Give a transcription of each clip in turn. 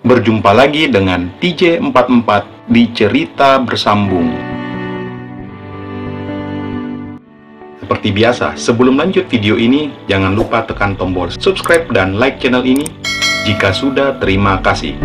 Berjumpa lagi dengan TJ44 di Cerita Bersambung. Seperti biasa, sebelum lanjut video ini, jangan lupa tekan tombol subscribe dan like channel ini. Jika sudah, terima kasih.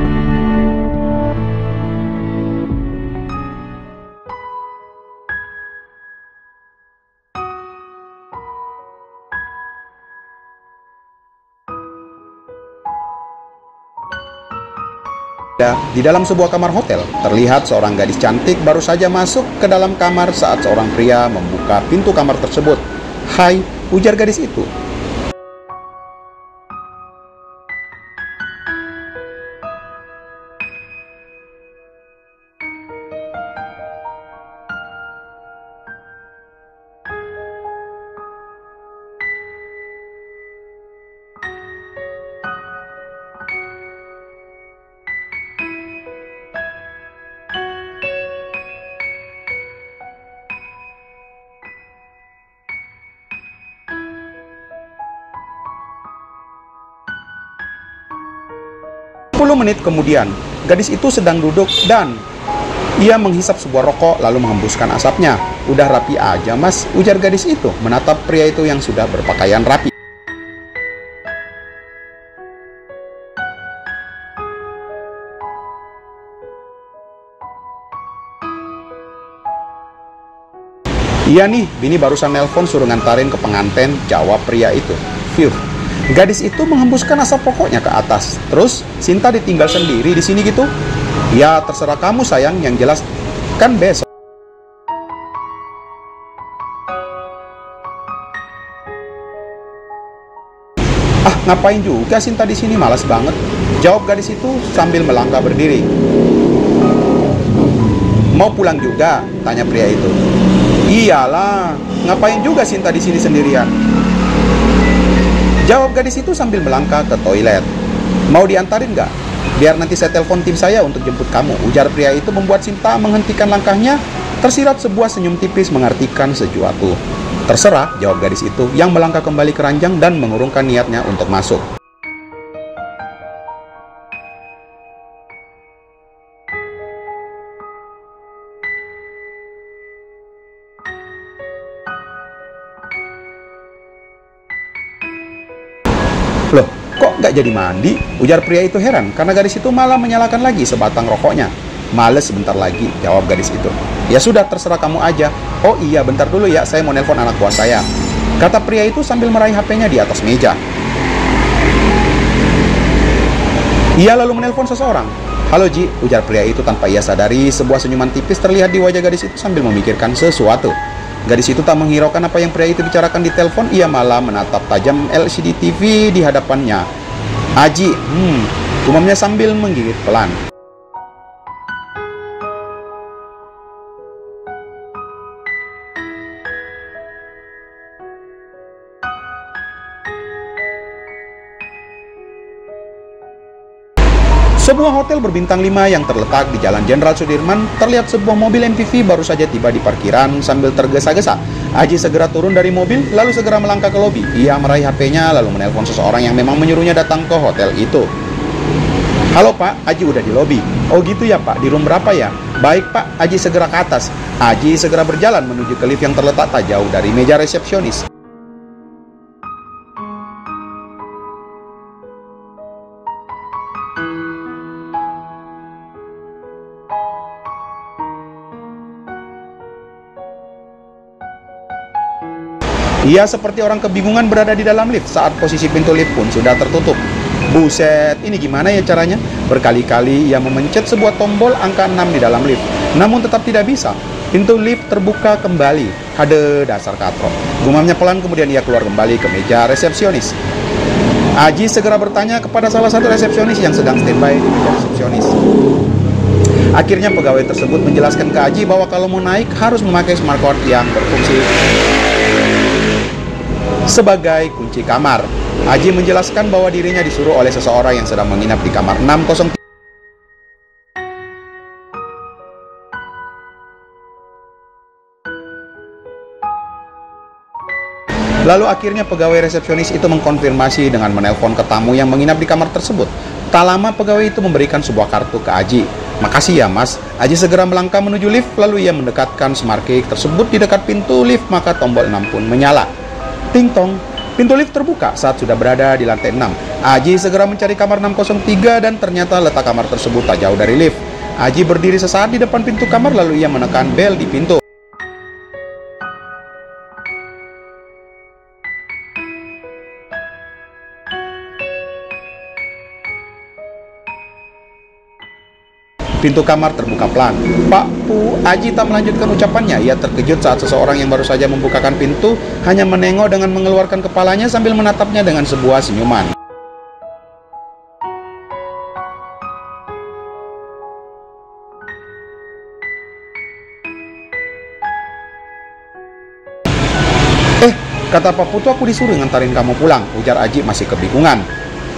Di dalam sebuah kamar hotel, terlihat seorang gadis cantik baru saja masuk ke dalam kamar saat seorang pria membuka pintu kamar tersebut. "Hai," ujar gadis itu. Menit kemudian, gadis itu sedang duduk dan ia menghisap sebuah rokok lalu menghembuskan asapnya. "Udah rapi aja, Mas," ujar gadis itu menatap pria itu yang sudah berpakaian rapi. "Iya nih, bini barusan nelpon suruh ngantarin ke pengantin," jawab pria itu. "Fiuh." Gadis itu menghembuskan asap rokoknya ke atas. "Terus, Sinta ditinggal sendiri di sini gitu?" "Ya, terserah kamu sayang, yang jelas kan besok." "Ah, ngapain juga Sinta di sini, malas banget," jawab gadis itu sambil melangkah berdiri. "Mau pulang juga?" tanya pria itu. "Iyalah, ngapain juga Sinta di sini sendirian?" jawab gadis itu sambil melangkah ke toilet. "Mau diantarin nggak? Biar nanti saya telepon tim saya untuk jemput kamu," ujar pria itu membuat Sinta menghentikan langkahnya. Tersirat sebuah senyum tipis mengartikan sesuatu. "Terserah," jawab gadis itu yang melangkah kembali ke ranjang dan mengurungkan niatnya untuk masuk. "Loh, kok nggak jadi mandi?" ujar pria itu heran karena gadis itu malah menyalakan lagi sebatang rokoknya. "Males sebentar lagi," jawab gadis itu. "Ya sudah, terserah kamu aja." "Oh iya, bentar dulu ya, saya mau nelpon anak buah saya," kata pria itu sambil meraih HP-nya di atas meja. Ia lalu menelpon seseorang. "Halo Ji," ujar pria itu tanpa ia sadari sebuah senyuman tipis terlihat di wajah gadis itu sambil memikirkan sesuatu. Gadis itu tak menghiraukan apa yang pria itu bicarakan di telepon. Ia malah menatap tajam LCD TV di hadapannya. "Aji, gumamnya sambil menggigit pelan. Sebuah hotel berbintang 5 yang terletak di Jalan Jenderal Sudirman, terlihat sebuah mobil MPV baru saja tiba di parkiran sambil tergesa-gesa. Aji segera turun dari mobil, lalu segera melangkah ke lobi. Ia meraih HP-nya, lalu menelpon seseorang yang memang menyuruhnya datang ke hotel itu. "Halo Pak, Aji udah di lobi." "Oh gitu ya Pak, di room berapa ya?" "Baik Pak," Aji segera ke atas. Aji segera berjalan menuju ke lift yang terletak tak jauh dari meja resepsionis. Ia seperti orang kebingungan berada di dalam lift saat posisi pintu lift pun sudah tertutup. Buset, ini gimana ya caranya? Berkali-kali ia memencet sebuah tombol angka 6 di dalam lift, namun tetap tidak bisa. Pintu lift terbuka kembali. Hade, dasar katrok. Gumamnya pelan, kemudian ia keluar kembali ke meja resepsionis. Aji segera bertanya kepada salah satu resepsionis yang sedang standby di meja resepsionis. Akhirnya pegawai tersebut menjelaskan ke Aji bahwa kalau mau naik harus memakai smart card yang berfungsi sebagai kunci kamar. Aji menjelaskan bahwa dirinya disuruh oleh seseorang yang sedang menginap di kamar 603. Lalu akhirnya pegawai resepsionis itu mengkonfirmasi dengan menelpon ke tamu yang menginap di kamar tersebut. Tak lama pegawai itu memberikan sebuah kartu ke Aji. "Makasih ya mas." Aji segera melangkah menuju lift, lalu ia mendekatkan smart key tersebut di dekat pintu lift, maka tombol 6 pun menyala. Ting tong, pintu lift terbuka saat sudah berada di lantai 6. Aji segera mencari kamar 603 dan ternyata letak kamar tersebut tak jauh dari lift. Aji berdiri sesaat di depan pintu kamar, lalu ia menekan bel di pintu. Pintu kamar terbuka pelan. "Pak Pu." Aji tak melanjutkan ucapannya. Ia terkejut saat seseorang yang baru saja membukakan pintu hanya menengok dengan mengeluarkan kepalanya sambil menatapnya dengan sebuah senyuman. Kata Pak Putu, "Aku disuruh ngantarin kamu pulang," ujar Aji masih kebingungan.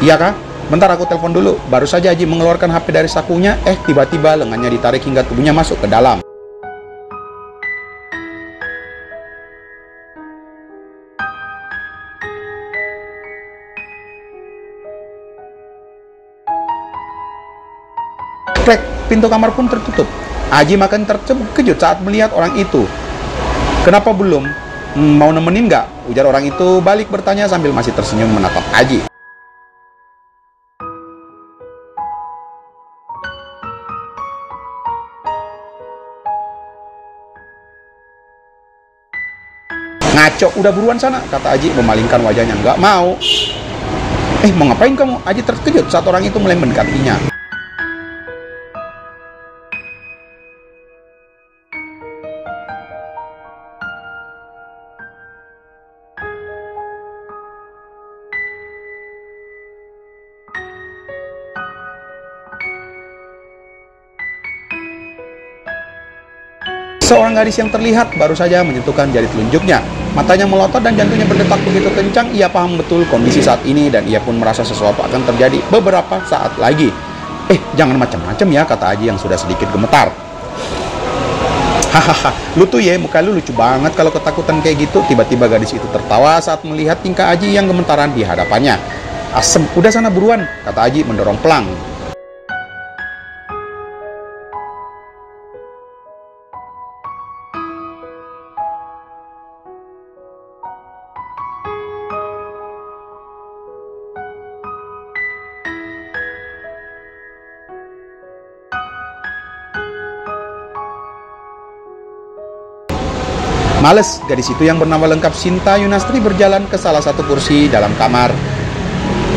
"Iya kah? Bentar aku telepon dulu." Baru saja Aji mengeluarkan HP dari sakunya, tiba-tiba lengannya ditarik hingga tubuhnya masuk ke dalam. Klek, pintu kamar pun tertutup. Aji makin terkejut saat melihat orang itu. "Kenapa belum? Mau nemenin nggak?" ujar orang itu balik bertanya sambil masih tersenyum menatap Aji. "Ngaco, udah buruan sana," kata Aji memalingkan wajahnya. "Nggak mau." Mau ngapain kamu?" Aji terkejut saat orang itu mulai mendekatinya. Seorang gadis yang terlihat baru saja menyentuhkan jari telunjuknya. Matanya melotot dan jantungnya berdetak begitu kencang. Ia paham betul kondisi saat ini dan ia pun merasa sesuatu akan terjadi beberapa saat lagi. Jangan macam-macam ya," kata Aji yang sudah sedikit gemetar. "Hahaha, lu tuh ya, muka lu lucu banget kalau ketakutan kayak gitu." Tiba-tiba gadis itu tertawa saat melihat tingkah Aji yang gemetaran di hadapannya. "Asem, udah sana buruan," kata Aji mendorong pelang. Males, gadis itu yang bernama lengkap Sinta Yunastri berjalan ke salah satu kursi dalam kamar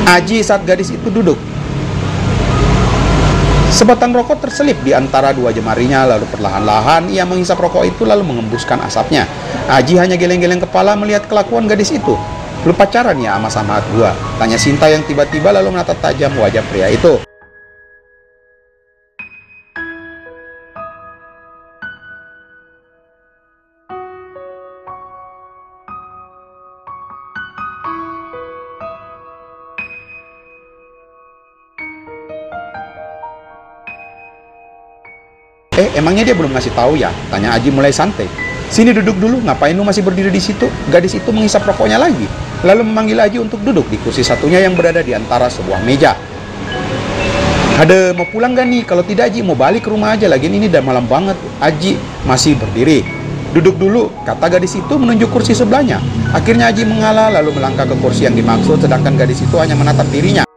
Aji saat gadis itu duduk. Sebatang rokok terselip di antara dua jemarinya, lalu perlahan-lahan ia menghisap rokok itu lalu mengembuskan asapnya. Aji hanya geleng-geleng kepala melihat kelakuan gadis itu. "Lu pacaran ya sama sahabat gua?" tanya Sinta yang tiba-tiba lalu menatap tajam wajah pria itu. Emangnya dia belum ngasih tahu ya?" tanya Aji mulai santai. "Sini duduk dulu, ngapain lu masih berdiri di situ?" Gadis itu menghisap rokoknya lagi, lalu memanggil Aji untuk duduk di kursi satunya yang berada di antara sebuah meja. "Ada mau pulang gak nih? Kalau tidak Aji mau balik ke rumah aja, lagian ini udah malam banget." Aji masih berdiri. "Duduk dulu," kata gadis itu menunjuk kursi sebelahnya. Akhirnya Aji mengalah lalu melangkah ke kursi yang dimaksud, sedangkan gadis itu hanya menatap dirinya.